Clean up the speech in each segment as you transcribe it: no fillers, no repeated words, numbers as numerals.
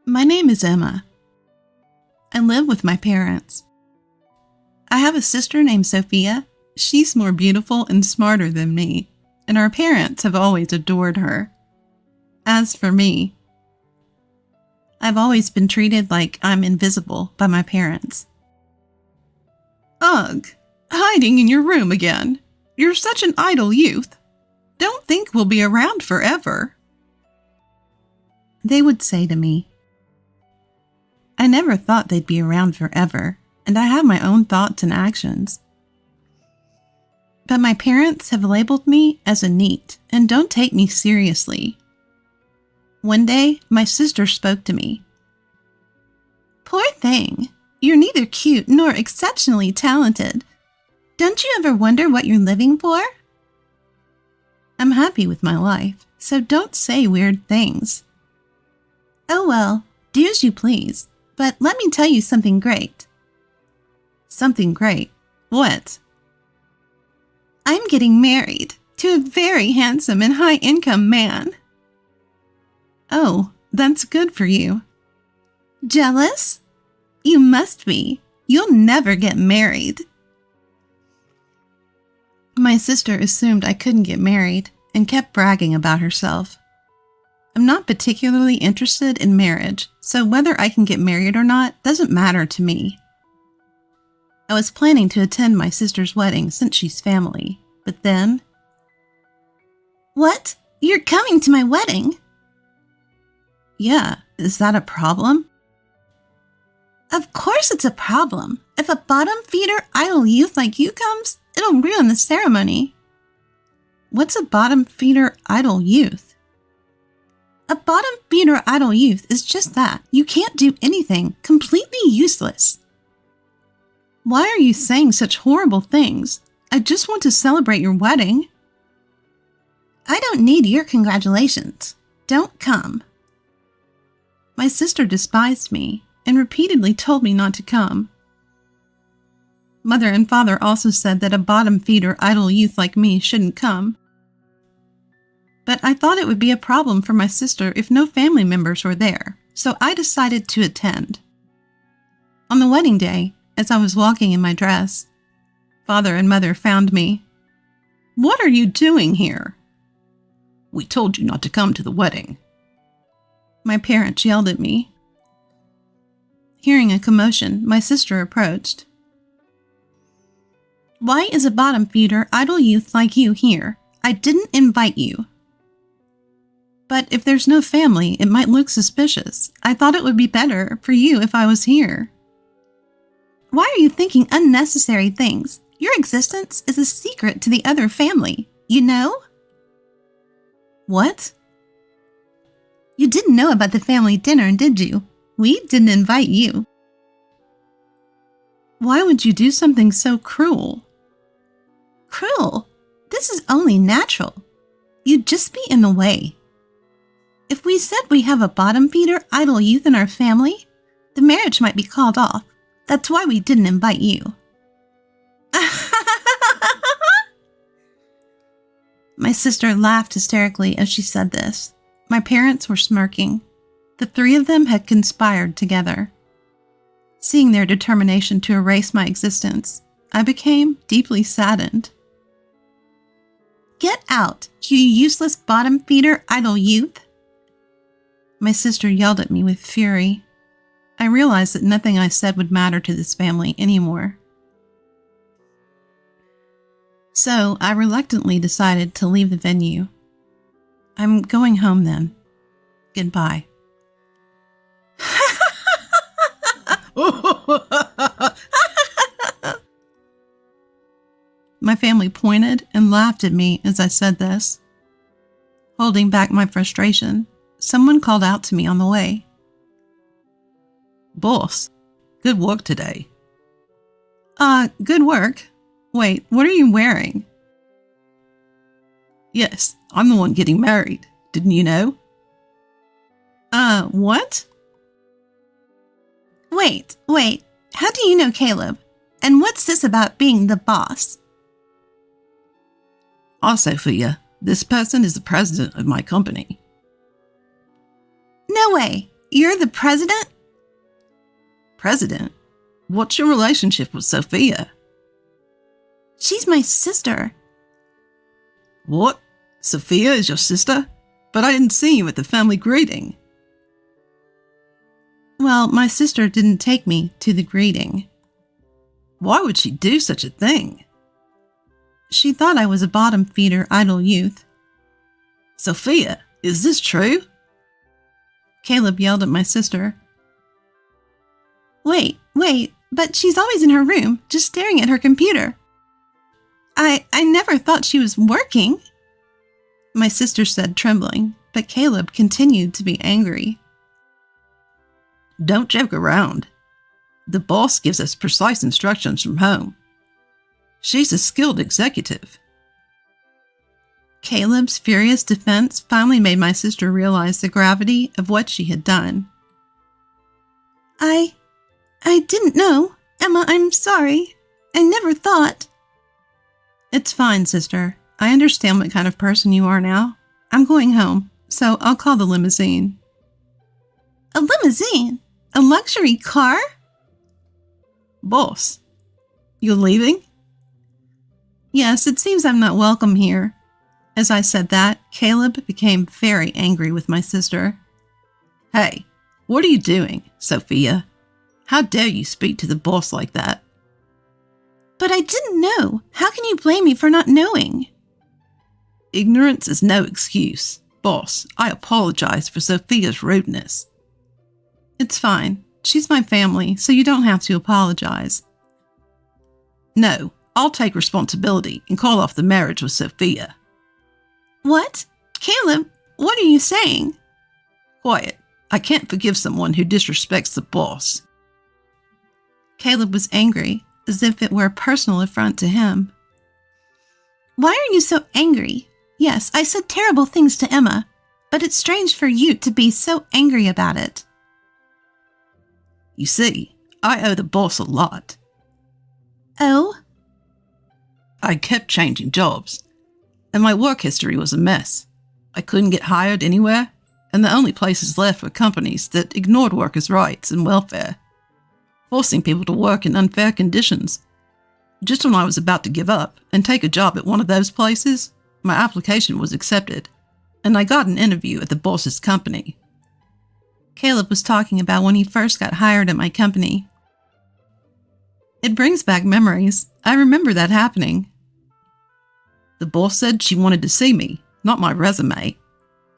My name is Emma. I live with my parents. I have a sister named Sophia. She's more beautiful and smarter than me, and our parents have always adored her. As for me, I've always been treated like I'm invisible by my parents. Ugh, hiding in your room again. You're such an idle youth. Don't think we'll be around forever. They would say to me. I never thought they'd be around forever, and I have my own thoughts and actions. But my parents have labeled me as a NEET and don't take me seriously. One day, my sister spoke to me. Poor thing, you're neither cute nor exceptionally talented. Don't you ever wonder what you're living for? I'm happy with my life, so don't say weird things. Oh well, do as you please, but let me tell you something great. Something great? What? I'm getting married to a very handsome and high-income man. Oh, that's good for you. Jealous? You must be. You'll never get married. My sister assumed I couldn't get married and kept bragging about herself. I'm not particularly interested in marriage, so whether I can get married or not doesn't matter to me. I was planning to attend my sister's wedding since she's family, but then... What? You're coming to my wedding? Yeah, is that a problem? Of course it's a problem. If a bottom-feeder idle youth like you comes, it'll ruin the ceremony. What's a bottom-feeder idle youth? A bottom-feeder idle youth is just that. You can't do anything. Completely useless. Why are you saying such horrible things? I just want to celebrate your wedding. I don't need your congratulations. Don't come. My sister despised me and repeatedly told me not to come. Mother and father also said that a bottom-feeder idle youth like me shouldn't come. But I thought it would be a problem for my sister if no family members were there, so I decided to attend. On the wedding day, as I was walking in my dress, father and mother found me. What are you doing here? We told you not to come to the wedding. My parents yelled at me. Hearing a commotion, my sister approached. Why is a bottom-feeder idle youth like you here? I didn't invite you. But if there's no family, it might look suspicious. I thought it would be better for you if I was here. Why are you thinking unnecessary things? Your existence is a secret to the other family, you know? What? You didn't know about the family dinner, did you? We didn't invite you. Why would you do something so cruel? Cruel? This is only natural. You'd just be in the way. If we said we have a bottom-feeder idle youth in our family, the marriage might be called off. That's why we didn't invite you. My sister laughed hysterically as she said this. My parents were smirking. The three of them had conspired together. Seeing their determination to erase my existence, I became deeply saddened. Get out, you useless bottom-feeder idle youth! My sister yelled at me with fury. I realized that nothing I said would matter to this family anymore. So I reluctantly decided to leave the venue. I'm going home then. Goodbye. My family pointed and laughed at me as I said this. Holding back my frustration, someone called out to me on the way. Boss, good work today. Good work? Wait, what are you wearing? Yes, I'm the one getting married. Didn't you know? What? Wait. How do you know Caleb? And what's this about being the boss? Sophia, this person is the president of my company. No way. You're the president? President? What's your relationship with Sophia? She's my sister. What? Sophia is your sister? But I didn't see you at the family greeting. Well, my sister didn't take me to the greeting. Why would she do such a thing? She thought I was a bottom feeder idle youth. Sophia, is this true? Caleb yelled at my sister. Wait, but she's always in her room, just staring at her computer. I never thought she was working, my sister said, trembling, but Caleb continued to be angry. Don't joke around. The boss gives us precise instructions from home. She's a skilled executive. Caleb's furious defense finally made my sister realize the gravity of what she had done. I didn't know. Emma, I'm sorry. I never thought. It's fine, sister. I understand what kind of person you are now. I'm going home, so I'll call the limousine. A limousine? A luxury car? Boss, you're leaving? Yes, it seems I'm not welcome here. As I said that, Caleb became very angry with my sister. Hey, what are you doing, Sophia? How dare you speak to the boss like that? But I didn't know. How can you blame me for not knowing? Ignorance is no excuse. Boss, I apologize for Sophia's rudeness. It's fine. She's my family, so you don't have to apologize. No, I'll take responsibility and call off the marriage with Sophia. What? Caleb, what are you saying? Quiet. I can't forgive someone who disrespects the boss. Caleb was angry, as if it were a personal affront to him. Why are you so angry? Yes, I said terrible things to Emma, but it's strange for you to be so angry about it. You see, I owe the boss a lot. Oh? I kept changing jobs, and my work history was a mess. I couldn't get hired anywhere, and the only places left were companies that ignored workers' rights and welfare, forcing people to work in unfair conditions. Just when I was about to give up and take a job at one of those places, my application was accepted, and I got an interview at the boss's company. Caleb was talking about when he first got hired at my company. It brings back memories. I remember that happening. The boss said she wanted to see me, not my resume.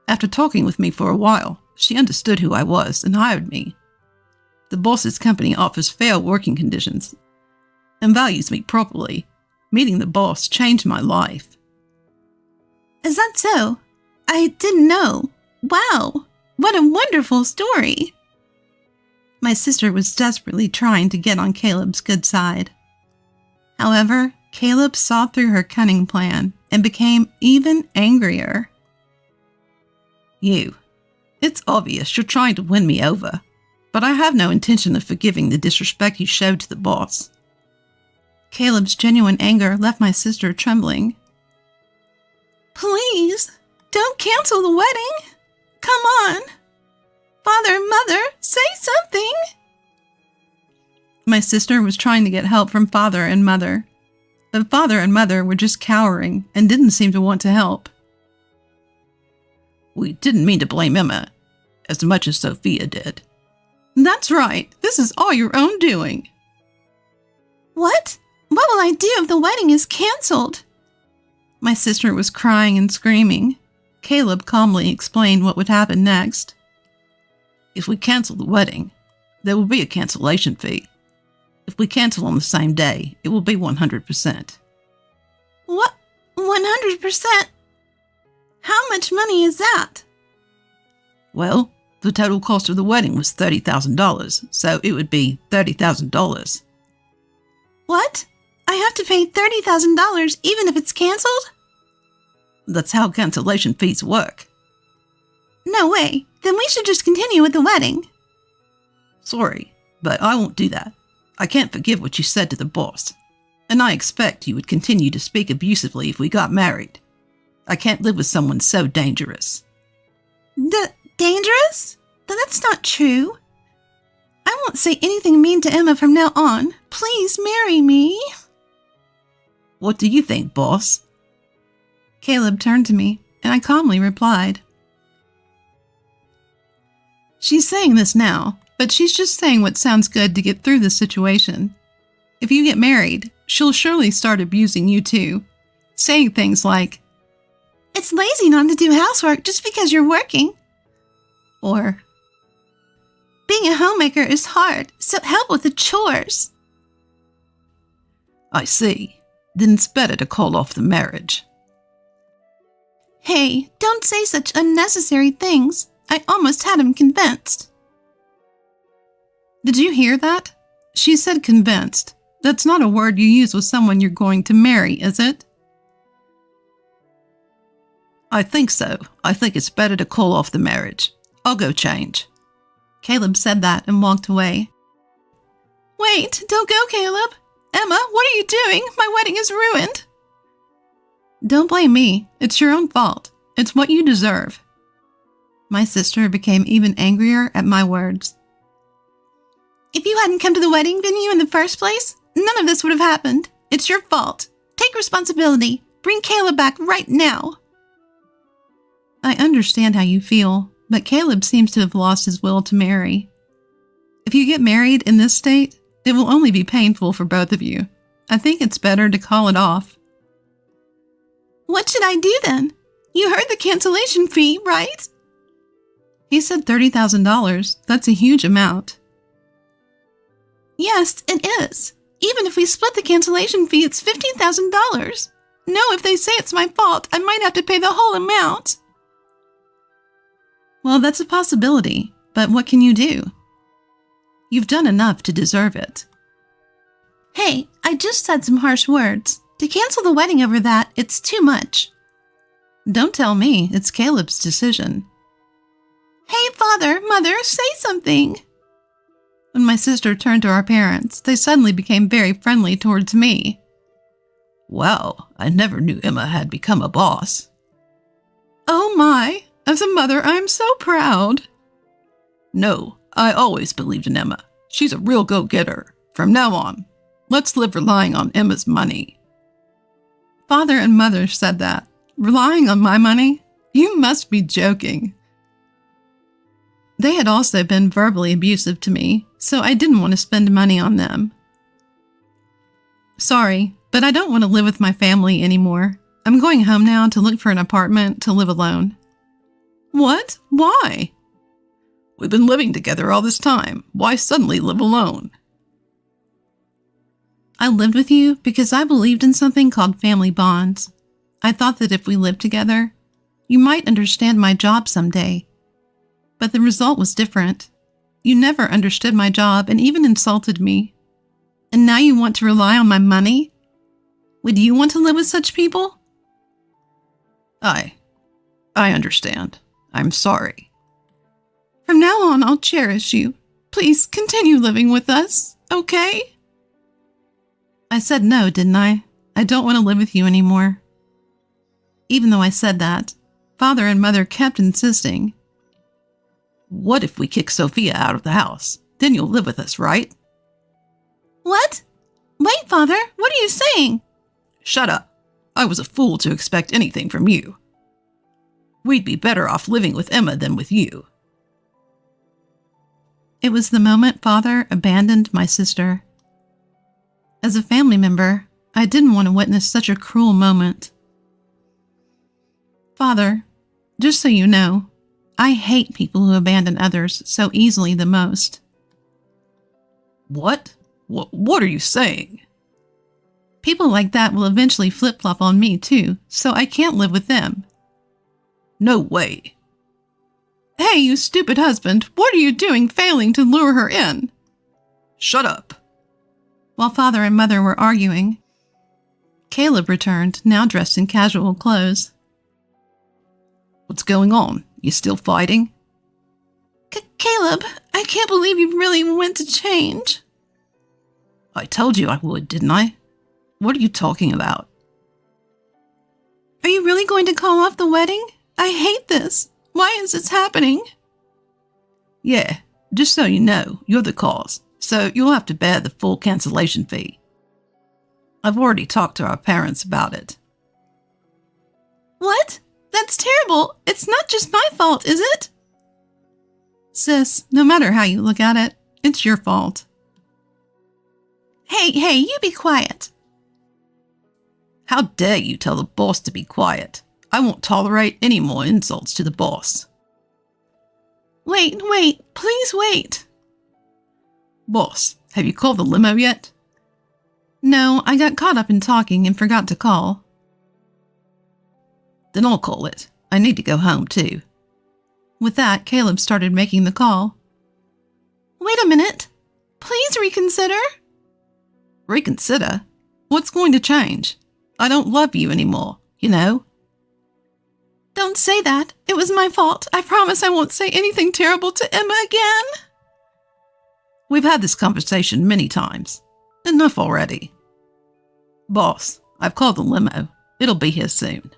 After talking with me for a while, she understood who I was and hired me. The boss's company offers fair working conditions and values me properly. Meeting the boss changed my life. Is that so? I didn't know. Wow, what a wonderful story. My sister was desperately trying to get on Caleb's good side. However, Caleb saw through her cunning plan and became even angrier. It's obvious you're trying to win me over, but I have no intention of forgiving the disrespect you showed to the boss. Caleb's genuine anger left my sister trembling. Please, don't cancel the wedding. Come on. Father and Mother, say something. My sister was trying to get help from Father and Mother. But Father and Mother were just cowering and didn't seem to want to help. We didn't mean to blame Emma as much as Sophia did. That's right. This is all your own doing. What? What will I do if the wedding is canceled? My sister was crying and screaming. Caleb calmly explained what would happen next. If we cancel the wedding, there will be a cancellation fee. If we cancel on the same day, it will be 100%. What? 100%? How much money is that? Well, the total cost of the wedding was $30,000, so it would be $30,000. What? I have to pay $30,000 even if it's canceled? That's how cancellation fees work. No way. Then we should just continue with the wedding. Sorry, but I won't do that. I can't forgive what you said to the boss, and I expect you would continue to speak abusively if we got married. I can't live with someone so dangerous. Dangerous? That's not true. I won't say anything mean to Emma from now on. Please marry me. What do you think, boss? Caleb turned to me, and I calmly replied. She's saying this now, but she's just saying what sounds good to get through this situation. If you get married, she'll surely start abusing you too, saying things like, "It's lazy not to do housework just because you're working." Or, "Being a homemaker is hard, so help with the chores." I see. Then it's better to call off the marriage. Hey, don't say such unnecessary things. I almost had him convinced. Did you hear that? She said convinced. That's not a word you use with someone you're going to marry, is it? I think so. I think it's better to call off the marriage. I'll go change. Caleb said that and walked away. Wait, don't go, Caleb. Emma, what are you doing? My wedding is ruined. Don't blame me. It's your own fault. It's what you deserve. My sister became even angrier at my words. If you hadn't come to the wedding venue in the first place, none of this would have happened. It's your fault. Take responsibility. Bring Caleb back right now. I understand how you feel, but Caleb seems to have lost his will to marry. If you get married in this state, it will only be painful for both of you. I think it's better to call it off. What should I do then? You heard the cancellation fee, right? He said $30,000. That's a huge amount. Yes, it is. Even if we split the cancellation fee, it's $15,000. No, if they say it's my fault, I might have to pay the whole amount. Well, that's a possibility, but what can you do? You've done enough to deserve it. Hey, I just said some harsh words. To cancel the wedding over that, it's too much. Don't tell me. It's Caleb's decision. Hey, Father, Mother, say something. When my sister turned to our parents, they suddenly became very friendly towards me. Wow, I never knew Emma had become a boss. Oh my, as a mother, I'm so proud. No, I always believed in Emma. She's a real go-getter. From now on, let's live relying on Emma's money. Father and Mother said that. Relying on my money? You must be joking. They had also been verbally abusive to me, so I didn't want to spend money on them. Sorry, but I don't want to live with my family anymore. I'm going home now to look for an apartment to live alone. What? Why? We've been living together all this time. Why suddenly live alone? I lived with you because I believed in something called family bonds. I thought that if we lived together, you might understand my job someday. But the result was different. You never understood my job and even insulted me. And now you want to rely on my money? Would you want to live with such people? I understand. I'm sorry. From now on, I'll cherish you. Please continue living with us, okay? I said no, didn't I? I don't want to live with you anymore. Even though I said that, Father and Mother kept insisting. What if we kick Sophia out of the house? Then you'll live with us, right? What? Wait, Father, what are you saying? Shut up. I was a fool to expect anything from you. We'd be better off living with Emma than with you. It was the moment Father abandoned my sister. As a family member, I didn't want to witness such a cruel moment. Father, just so you know, I hate people who abandon others so easily the most. What? What are you saying? People like that will eventually flip-flop on me too, so I can't live with them. No way. Hey, you stupid husband, what are you doing failing to lure her in? Shut up. While Father and Mother were arguing, Caleb returned, now dressed in casual clothes. What's going on? You still fighting? Caleb, I can't believe you really went to change. I told you I would, didn't I? What are you talking about? Are you really going to call off the wedding? I hate this. Why is this happening? Yeah, just so you know, you're the cause, so you'll have to bear the full cancellation fee. I've already talked to our parents about it. What? That's terrible. It's not just my fault, is it? Sis, no matter how you look at it, it's your fault. Hey, you be quiet. How dare you tell the boss to be quiet? I won't tolerate any more insults to the boss. Wait, please wait. Boss, have you called the limo yet? No, I got caught up in talking and forgot to call. Then I'll call it. I need to go home too. With that, Caleb started making the call. Wait a minute. Please reconsider. Reconsider? What's going to change? I don't love you anymore, you know? Don't say that. It was my fault. I promise I won't say anything terrible to Emma again. We've had this conversation many times. Enough already. Boss, I've called the limo. It'll be here soon.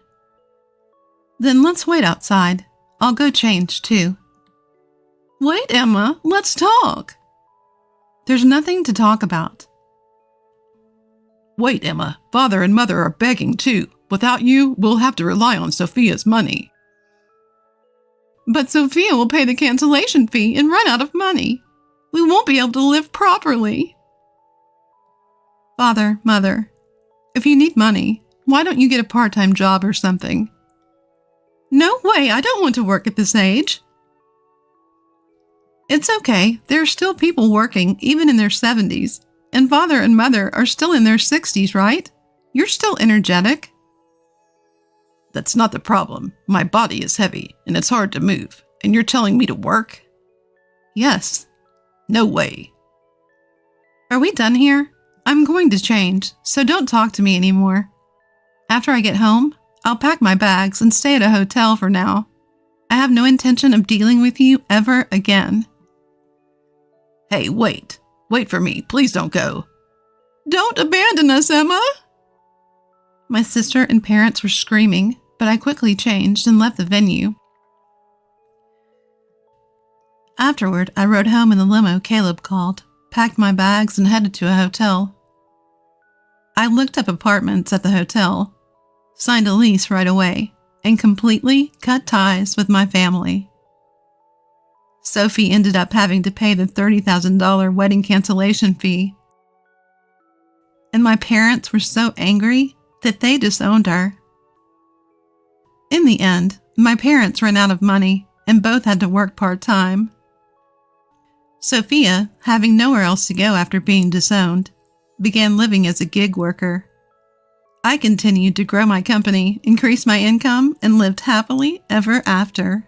Then let's wait outside. I'll go change too. Wait, Emma, let's talk. There's nothing to talk about. Wait, Emma, Father and Mother are begging too. Without you, we'll have to rely on Sophia's money. But Sophia will pay the cancellation fee and run out of money. We won't be able to live properly. Father, Mother, if you need money, why don't you get a part-time job or something? No way, I don't want to work at this age. It's okay, there are still people working, even in their 70s. And Father and Mother are still in their 60s, right? You're still energetic. That's not the problem. My body is heavy, and it's hard to move. And you're telling me to work? Yes. No way. Are we done here? I'm going to change, so don't talk to me anymore. After I get home, I'll pack my bags and stay at a hotel for now. I have no intention of dealing with you ever again. Hey, wait. Wait for me. Please don't go. Don't abandon us, Emma! My sister and parents were screaming, but I quickly changed and left the venue. Afterward, I rode home in the limo Caleb called, packed my bags, and headed to a hotel. I looked up apartments at the hotel, signed a lease right away, and completely cut ties with my family. Sophie ended up having to pay the $30,000 wedding cancellation fee. And my parents were so angry that they disowned her. In the end, my parents ran out of money and both had to work part-time. Sophia, having nowhere else to go after being disowned, began living as a gig worker. I continued to grow my company, increase my income, and lived happily ever after.